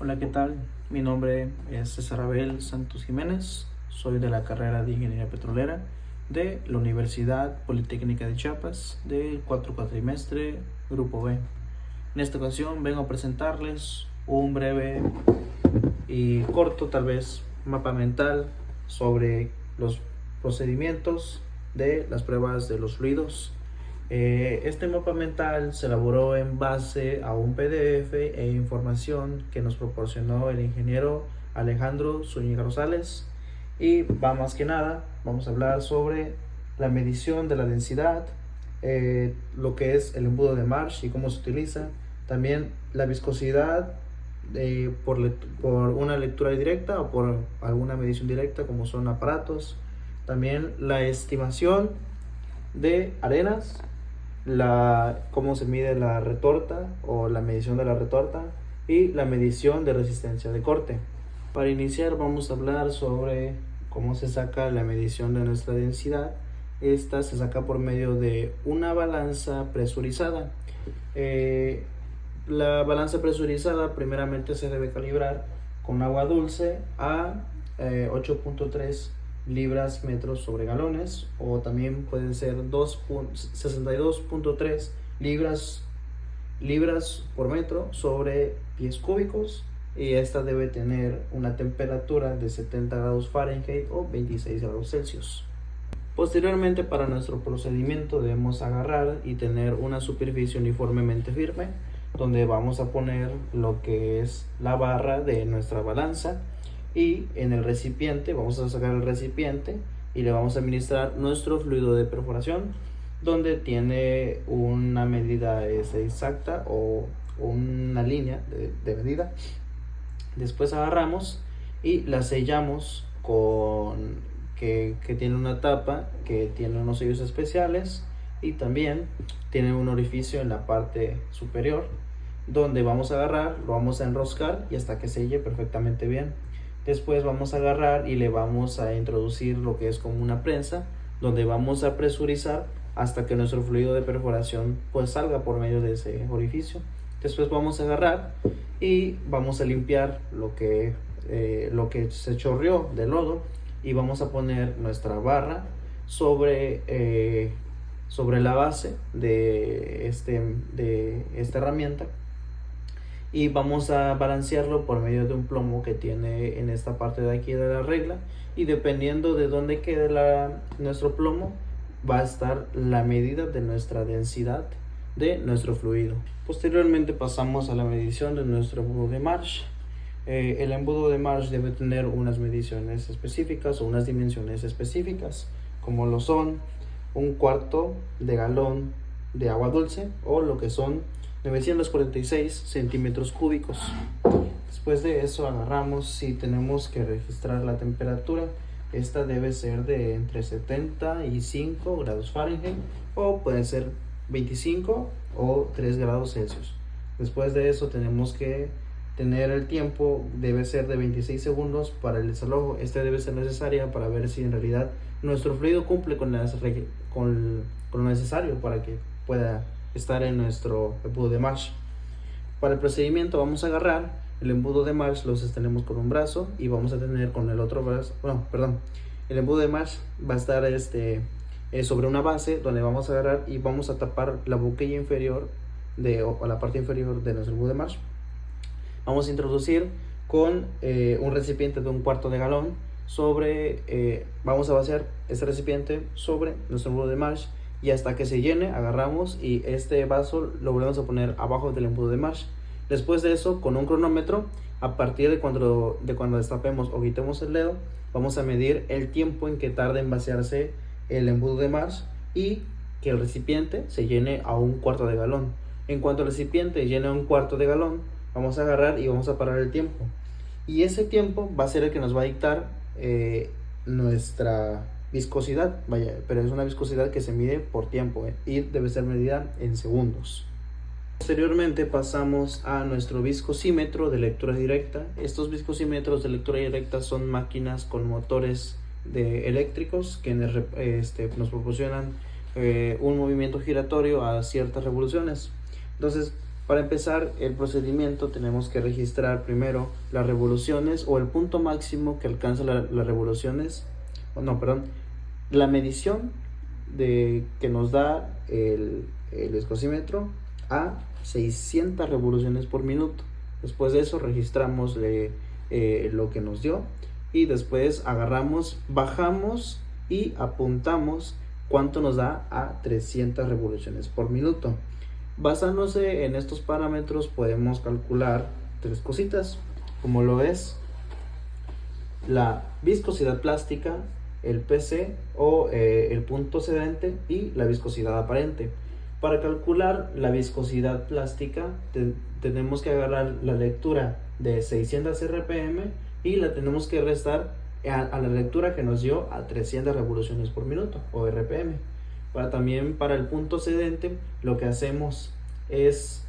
Hola, ¿qué tal? Mi nombre es César Abel Santos Jiménez, soy de la carrera de Ingeniería Petrolera de la Universidad Politécnica de Chiapas del cuarto cuatrimestre, Grupo B. En esta ocasión vengo a presentarles un breve y corto, tal vez, mapa mental sobre los procedimientos de las pruebas de los fluidos. Este mapa mental se elaboró en base a un PDF e información que nos proporcionó el ingeniero Alejandro Zúñiga Rosales, y va más que nada, vamos a hablar sobre la medición de la densidad, lo que es el embudo de Marsh y cómo se utiliza, también la viscosidad por una lectura directa o por alguna medición directa como son aparatos, también la estimación de arenas, cómo se mide la retorta o la medición de la retorta y la medición de resistencia de corte. Para iniciar vamos a hablar sobre cómo se saca la medición de nuestra densidad. Esta se saca por medio de una balanza presurizada. La balanza presurizada primeramente se debe calibrar con agua dulce a 8.3 libras metros sobre galones, o también pueden ser 62.3 libras por metro sobre pies cúbicos, y esta debe tener una temperatura de 70 grados Fahrenheit o 26 grados Celsius. Posteriormente, para nuestro procedimiento debemos agarrar y tener una superficie uniformemente firme donde vamos a poner lo que es la barra de nuestra balanza, y en el recipiente vamos a sacar el recipiente y le vamos a administrar nuestro fluido de perforación, donde tiene una medida exacta o una línea de medida. Después agarramos y la sellamos que tiene una tapa que tiene unos sellos especiales, y también tiene un orificio en la parte superior donde vamos a agarrar, lo vamos a enroscar y hasta que selle perfectamente bien. Después vamos a agarrar y le vamos a introducir lo que es como una prensa, donde vamos a presurizar hasta que nuestro fluido de perforación pues salga por medio de ese orificio. Después vamos a agarrar y vamos a limpiar lo que se chorreó de lodo, y vamos a poner nuestra barra sobre la base de esta herramienta, y vamos a balancearlo por medio de un plomo que tiene en esta parte de aquí de la regla, y dependiendo de dónde quede nuestro plomo va a estar la medida de nuestra densidad de nuestro fluido. Posteriormente pasamos a la medición de nuestro embudo de Marsh. El embudo de Marsh debe tener unas mediciones específicas o unas dimensiones específicas, como lo son un cuarto de galón de agua dulce, o lo que son 946 centímetros cúbicos. Después de eso agarramos y tenemos que registrar la temperatura. Esta debe ser de entre 75 grados Fahrenheit o puede ser 25 o 3 grados Celsius. Después de eso tenemos que tener el tiempo, debe ser de 26 segundos para el desalojo. Este debe ser necesaria para ver si en realidad nuestro fluido cumple con lo necesario para que pueda estar en nuestro embudo de Marsh. Para el procedimiento vamos a agarrar el embudo de Marsh, lo sostenemos con un brazo y vamos a tener con el otro brazo, el embudo de Marsh va a estar sobre una base donde vamos a agarrar y vamos a tapar la boquilla inferior o la parte inferior de nuestro embudo de Marsh. Vamos a introducir con un recipiente de un cuarto de galón vamos a vaciar este recipiente sobre nuestro embudo de Marsh, y hasta que se llene agarramos y este vaso lo volvemos a poner abajo del embudo de Marsh. Después de eso, con un cronómetro, a partir de cuando destapemos o quitemos el dedo, vamos a medir el tiempo en que tarda en vaciarse el embudo de Marsh y que el recipiente se llene a un cuarto de galón. En cuanto el recipiente llene a un cuarto de galón, vamos a agarrar y vamos a parar el tiempo, y ese tiempo va a ser el que nos va a dictar nuestra viscosidad, pero es una viscosidad que se mide por tiempo, y debe ser medida en segundos. Posteriormente pasamos a nuestro viscosímetro de lectura directa. Estos viscosímetros de lectura directa son máquinas con motores eléctricos que nos proporcionan un movimiento giratorio a ciertas revoluciones. Entonces, Para empezar el procedimiento tenemos que registrar primero las revoluciones o el punto máximo que alcanza las revoluciones, la medición que nos da el viscosímetro a 600 revoluciones por minuto. Después de eso registramos lo que nos dio y después agarramos, bajamos y apuntamos cuánto nos da a 300 revoluciones por minuto. Basándose en estos parámetros podemos calcular tres cositas, como lo es la viscosidad plástica, el PC o el punto cedente y la viscosidad aparente. Para calcular la viscosidad plástica tenemos que agarrar la lectura de 600 RPM y la tenemos que restar a la lectura que nos dio a 300 revoluciones por minuto o RPM. También para el punto cedente lo que hacemos es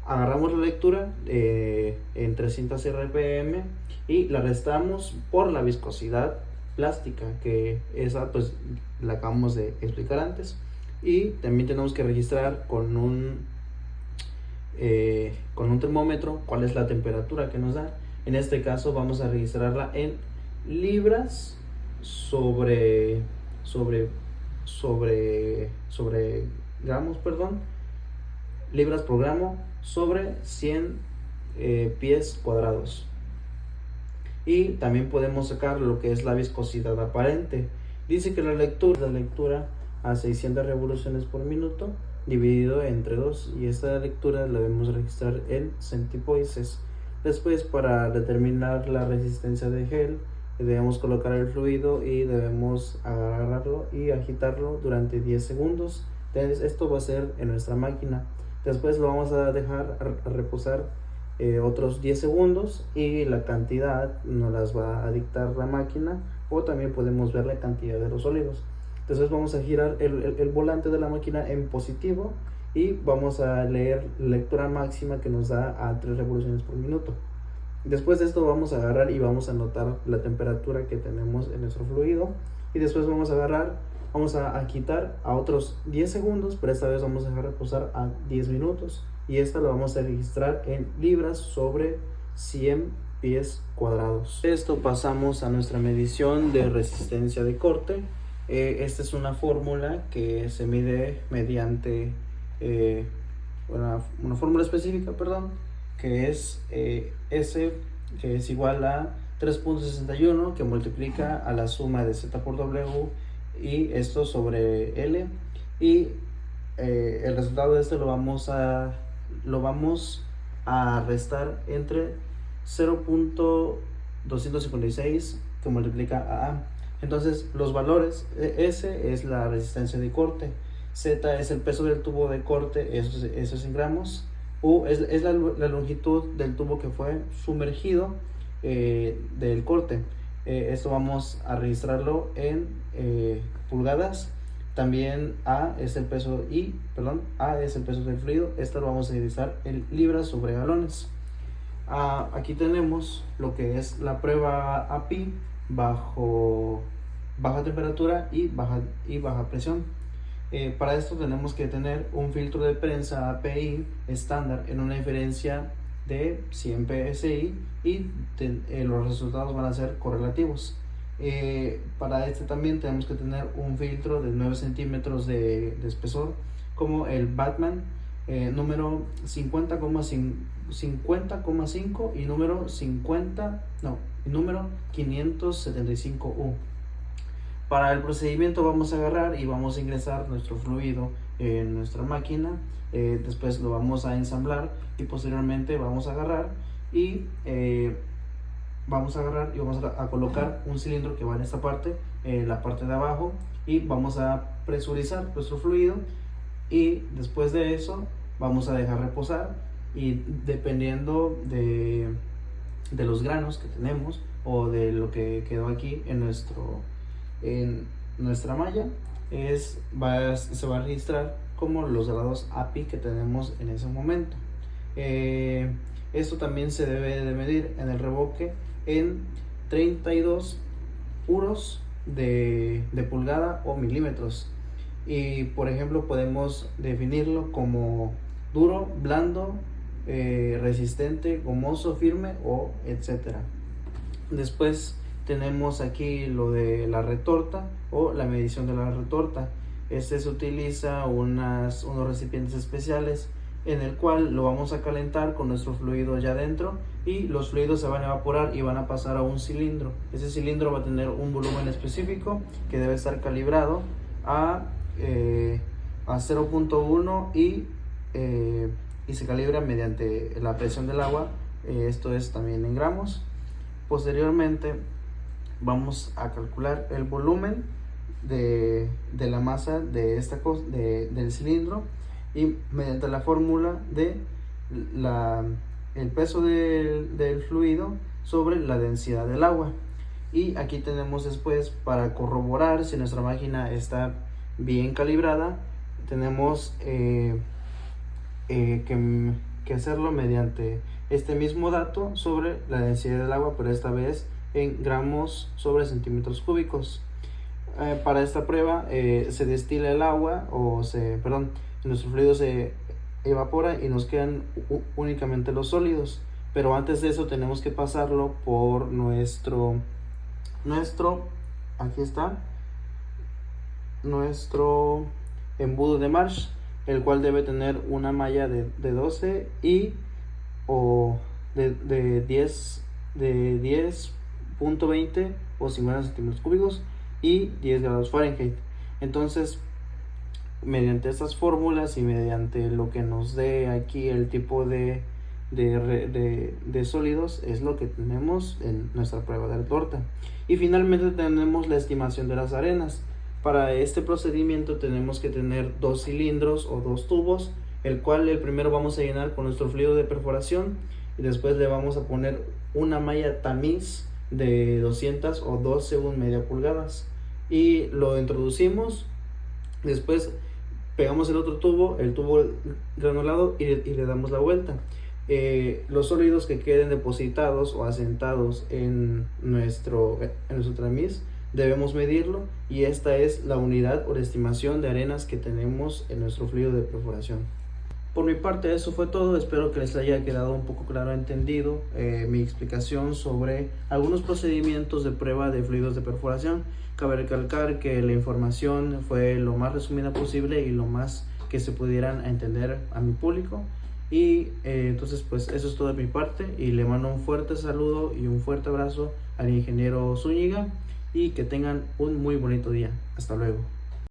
agarramos la lectura en 300 RPM y la restamos por la viscosidad plástica, que esa pues la acabamos de explicar antes. Y también tenemos que registrar con un termómetro cuál es la temperatura que nos da. En este caso vamos a registrarla en libras sobre gramos, libras por gramo sobre 100 pies cuadrados. Y también podemos sacar lo que es la viscosidad aparente. Dice que la lectura a 600 revoluciones por minuto dividido entre 2, y esta lectura la debemos registrar en centipoises. Después, para determinar la resistencia de gel, debemos colocar el fluido y debemos agarrarlo y agitarlo durante 10 segundos. Entonces esto va a ser en nuestra máquina. Después lo vamos a dejar a reposar otros 10 segundos y la cantidad nos las va a dictar la máquina, o también podemos ver la cantidad de los sólidos. Entonces vamos a girar el volante de la máquina en positivo y vamos a leer la lectura máxima que nos da a 3 revoluciones por minuto. Después de esto vamos a agarrar y vamos a anotar la temperatura que tenemos en nuestro fluido, y después vamos a quitar a otros 10 segundos, pero esta vez vamos a dejar reposar a 10 minutos, y esta lo vamos a registrar en libras sobre 100 pies cuadrados. Esto pasamos a nuestra medición de resistencia de corte. Esta es una fórmula que se mide mediante una fórmula específica, que es S, que es igual a 3.61, que multiplica a la suma de Z por W y esto sobre L, y el resultado de este lo vamos a restar entre 0.256 que multiplica a A. Entonces los valores, S es la resistencia de corte, Z es el peso del tubo de corte, eso es en gramos, U es la longitud del tubo que fue sumergido del corte. Esto vamos a registrarlo en pulgadas. También A es el peso del fluido. Esto lo vamos a registrar en libras sobre galones. Aquí tenemos lo que es la prueba API bajo baja temperatura y baja presión. Para esto tenemos que tener un filtro de prensa API estándar en una diferencia de 100 psi y los resultados van a ser correlativos. Para este también tenemos que tener un filtro de 9 centímetros de espesor, como el Batman número 50,5 y número 575U. Para el procedimiento vamos a agarrar y vamos a ingresar nuestro fluido en nuestra máquina. Después lo vamos a ensamblar y posteriormente vamos a agarrar y vamos a colocar un cilindro que va en esta parte, la parte de abajo, y vamos a presurizar nuestro fluido, y después de eso vamos a dejar reposar, y dependiendo de los granos que tenemos o de lo que quedó aquí en nuestra malla, se va a registrar como los grados API que tenemos en ese momento. Esto también se debe de medir en el revoque en 32 uros de pulgada o milímetros, y por ejemplo podemos definirlo como duro, blando, resistente, gomoso, firme o etcétera. Después tenemos aquí lo de la retorta o la medición de la retorta. Se utiliza unos recipientes especiales en el cual lo vamos a calentar con nuestro fluido ya dentro y los fluidos se van a evaporar y van a pasar a un cilindro. Ese cilindro va a tener un volumen específico que debe estar calibrado a 0.1 y se calibra mediante la presión del agua, esto es también en gramos. Posteriormente vamos a calcular el volumen de la masa de del cilindro y mediante la fórmula de el peso del fluido sobre la densidad del agua. Y aquí tenemos después, para corroborar si nuestra máquina está bien calibrada, tenemos que hacerlo mediante este mismo dato sobre la densidad del agua, pero esta vez en gramos sobre centímetros cúbicos. Para esta prueba se destila el agua, nuestro fluido se evapora y nos quedan únicamente los sólidos, pero antes de eso tenemos que pasarlo por nuestro aquí está, nuestro embudo de Marsh, el cual debe tener una malla de 12 o de 10.20 o 50 centímetros cúbicos y 10 grados Fahrenheit. Entonces, mediante estas fórmulas y mediante lo que nos dé aquí el tipo de sólidos, es lo que tenemos en nuestra prueba de torta. Y finalmente tenemos la estimación de las arenas. Para este procedimiento tenemos que tener 2 cilindros o 2 tubos, el cual el primero vamos a llenar con nuestro fluido de perforación y después le vamos a poner una malla tamiz de 200 o 2 según media pulgadas y lo introducimos. Después pegamos el otro tubo, el tubo granulado, y le damos la vuelta. Los sólidos que queden depositados o asentados en nuestro tamiz debemos medirlo, y esta es la unidad o la estimación de arenas que tenemos en nuestro fluido de perforación. Por mi parte eso fue todo, espero que les haya quedado un poco claro entendido mi explicación sobre algunos procedimientos de prueba de fluidos de perforación. Cabe recalcar que la información fue lo más resumida posible y lo más que se pudieran entender a mi público. Y entonces pues eso es todo de mi parte, y le mando un fuerte saludo y un fuerte abrazo al ingeniero Zúñiga, y que tengan un muy bonito día. Hasta luego.